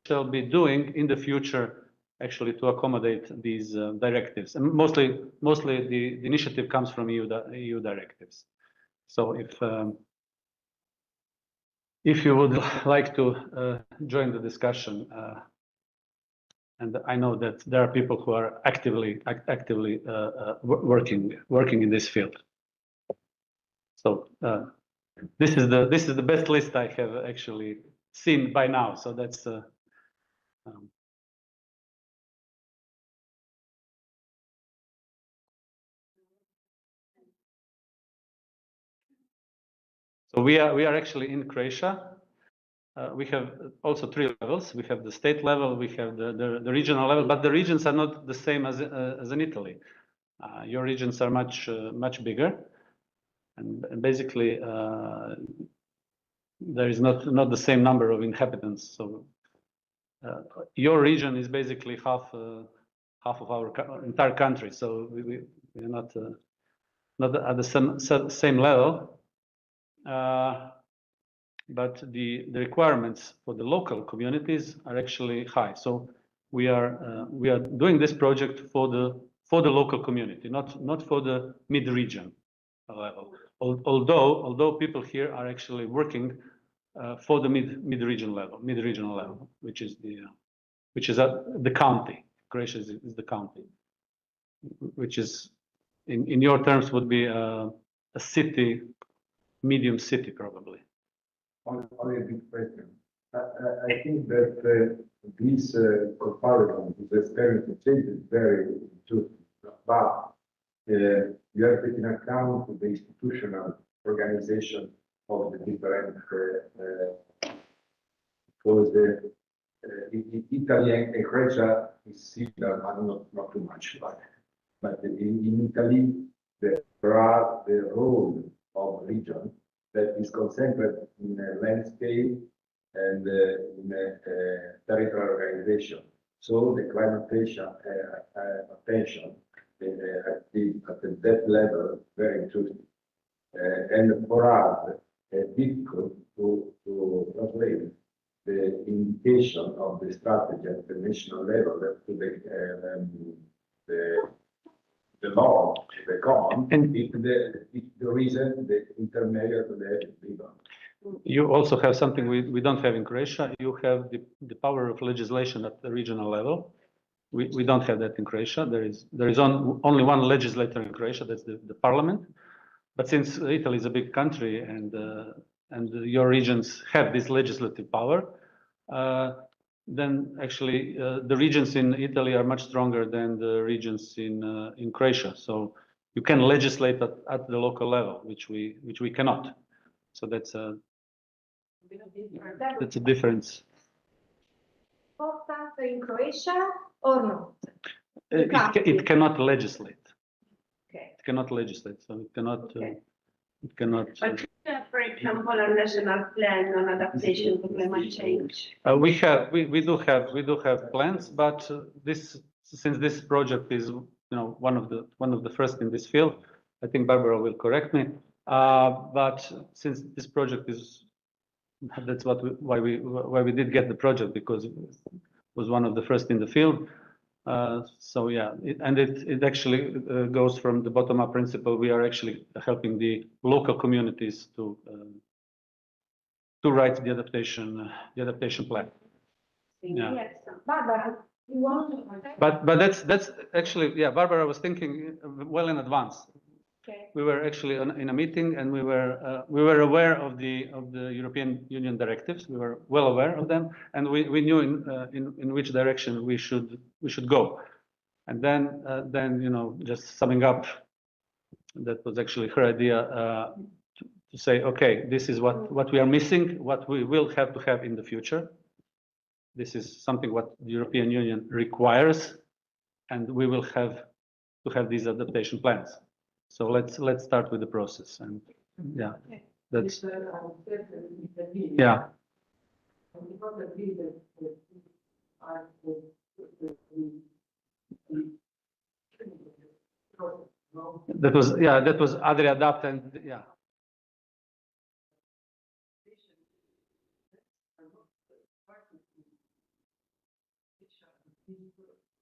shall be doing in the future actually to accommodate these directives? And mostly the initiative comes from EU directives. So if you would like to join the discussion, and I know that there are people who are actively working in this field. So this is the best list I have actually seen by now. So that's. So we are actually in Croatia. We have also 3 levels. We have the state level, we have the regional level, but the regions are not the same as in Italy. Your regions are much bigger, and basically there is not the same number of inhabitants. So your region is basically half of our entire country. So we are not at the same level. But the requirements for the local communities are actually high. So we are doing this project for the local community, not for the mid-region level. Although people here are actually working for the mid-regional level, which is the county. Croatia is the county. which is in your terms would be a city, medium city probably. Only a big question. I think that this comparison, this experiment change is very interesting, but you have to take into account the institutional organization of the different because Italy and Croatia is similar, but not too much. But in Italy, there are the role of region that is concentrated in a landscape and in a territorial organization. So the climate attention at that level very interesting. And for us, difficult to translate the indication of the strategy at the national level to the law, the common, And if the reason the intermediate level. you also have something we don't have in Croatia. You have the power of legislation at the regional level. We don't have that in Croatia. There is only one legislator in Croatia, that's the parliament. But since Italy is a big country and your regions have this legislative power, then actually the regions in Italy are much stronger than the regions in Croatia. So you can legislate at the local level, which we cannot. So that's a difference. Important in Croatia or not? It cannot legislate. Okay. It cannot legislate. So it cannot. Okay. It cannot. But for example, a national plan on adaptation to climate change. We do have plans, but since this project is one of the first in this field, I think Barbara will correct me. But since this project is, that's why we did get the project, because it was one of the first in the field. So yeah, it actually goes from the bottom-up principle. We are actually helping the local communities to write the adaptation plan. Yeah. Yes, Barbara, you want to? But that's actually, yeah, Barbara was thinking well in advance. Okay. We were actually in a meeting, and we were aware of the European Union directives. We were well aware of them, and we knew in which direction we should go. And then just summing up, that was actually her idea to say, okay, this is what we are missing, what we will have to have in the future. This is something what the European Union requires, and we will have to have these adaptation plans. So let's start with the process, and yeah, that's yeah. That was Adria Adapt, and yeah.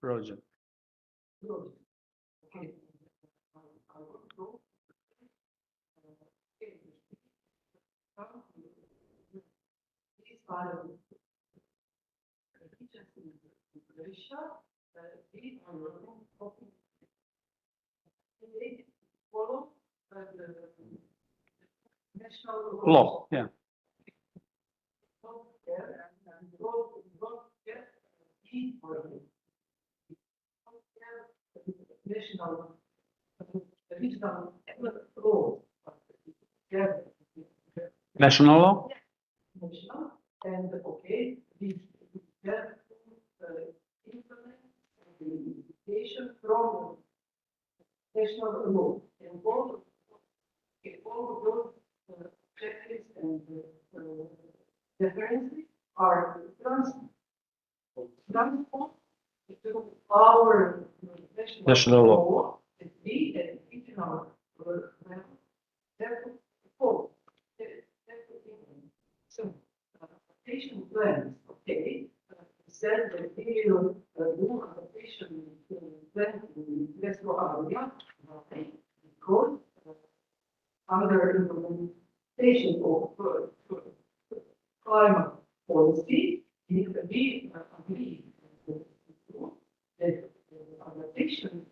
Project. Law, yeah. National law? And okay, this implement the indication from national law, and all of those checklists and references are transformed to our National law. And we at regional level, therefore, so adaptation plans, okay, said that we will do adaptation plan in CRESCO Adria, because under implementation of climate policy, we agree that adaptation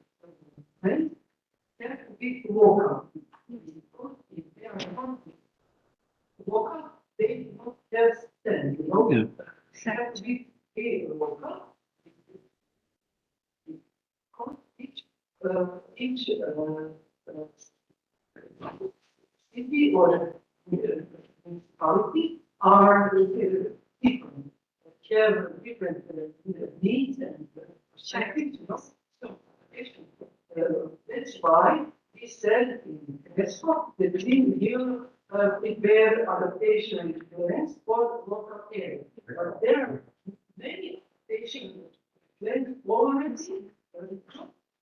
local. Each city or municipality are different, have different needs and perspectives. So that's why we said in CRESCO that we will prepare adaptation plans for local areas. But there are many adaptation plans already.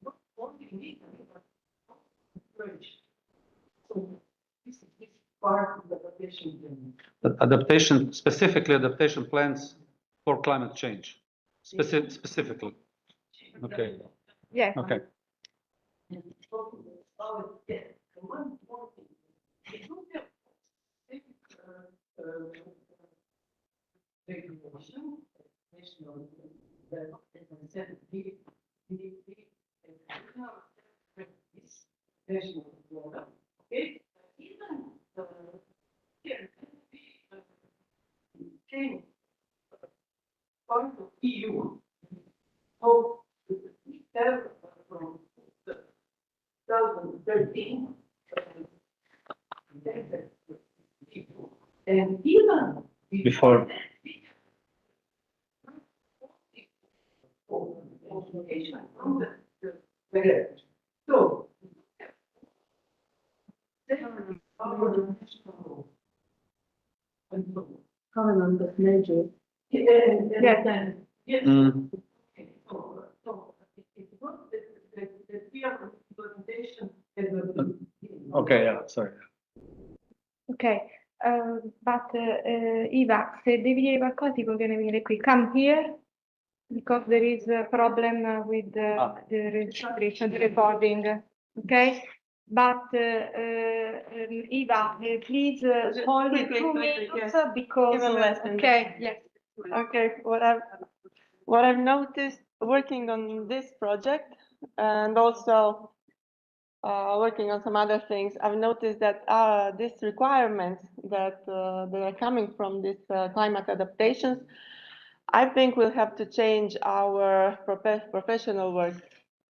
Not only need, but approach. So this is part of the adaptation plan. Adaptation, specifically adaptation plans for climate change, specifically. Okay. Yes. Okay. One more thing. We don't have regulation, national national law. Okay, even here came part of EU. So we have from 2013 and even Before. So Covenant of major. yes. Mm. So it's not that we are implementation Okay, yeah, sorry. Ok, but Eva, se devi dire qualcosa ti conviene venire qui. Come here, because there is a problem with the registration, the recording. Okay, but Eva, please hold it 2 minutes because Even less than okay, yes. Okay, what I've noticed working on this project and also working on some other things, I've noticed that these requirements that that are coming from this climate adaptations, I think we'll have to change our professional work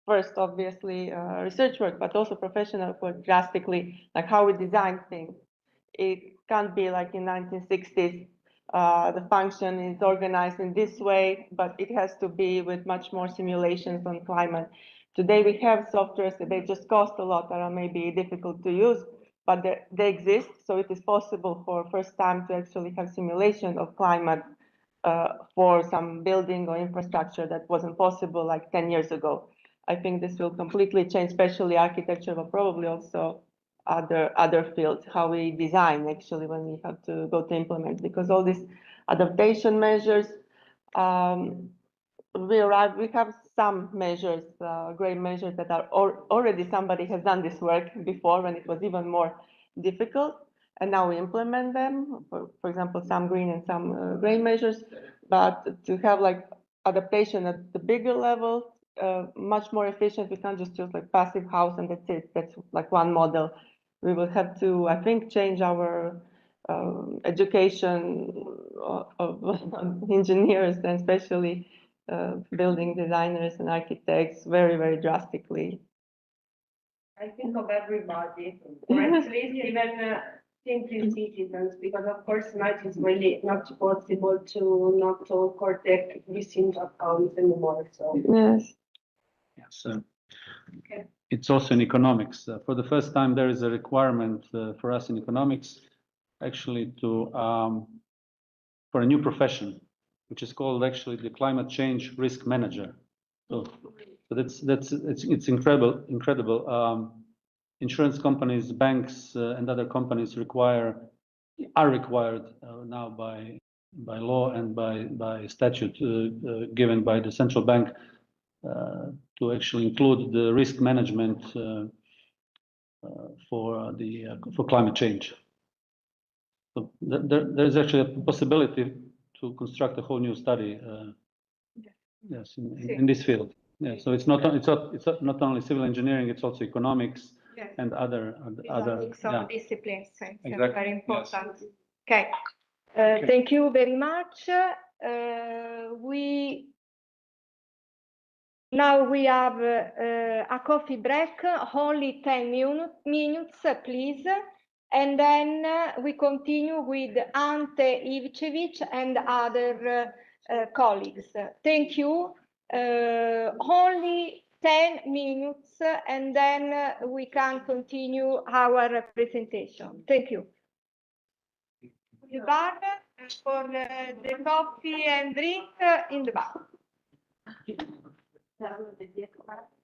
first, obviously research work, but also professional work drastically, like how we design things. It can't be like in 1960s. The function is organized in this way, but it has to be with much more simulations on climate. Today we have softwares that they just cost a lot, that are maybe difficult to use, but they exist. So it is possible for first time to actually have simulation of climate for some building or infrastructure that wasn't possible like 10 years ago. I think this will completely change, especially architecture, but probably also other fields, how we design actually when we have to go to implement, because all these adaptation measures, we have some measures, great measures that are already somebody has done this work before when it was even more difficult, and now we implement them, for example, some green and some gray measures, but to have like adaptation at the bigger level, much more efficient. We can't just use like passive house and that's it. That's like one model. We will have to, I think, change our education of engineers and especially building designers and architects very, very drastically. I think of everybody, or at least even simply citizens, because of course now it is really not possible to not to protect this accounts anymore. So Yes. Yes. It's also in economics. For the first time, there is a requirement for us in economics, actually, to for a new profession, which is called actually the climate change risk manager. So it's incredible. Insurance companies, banks, and other companies are required now by law and by statute given by the central bank to actually include the risk management for climate change. So there is actually a possibility to construct a whole new study. Yes, in this field. Yeah, so it's not only civil engineering; it's also economics and other disciplines. It's exactly. very important. Yes. Okay. Thank you very much. Now we have a coffee break, only 10 minutes, please. And then we continue with Ante Ivcevic and other colleagues. Thank you. Only 10 minutes, and then we can continue our presentation. Thank you. The bar for the coffee and drink in the bar.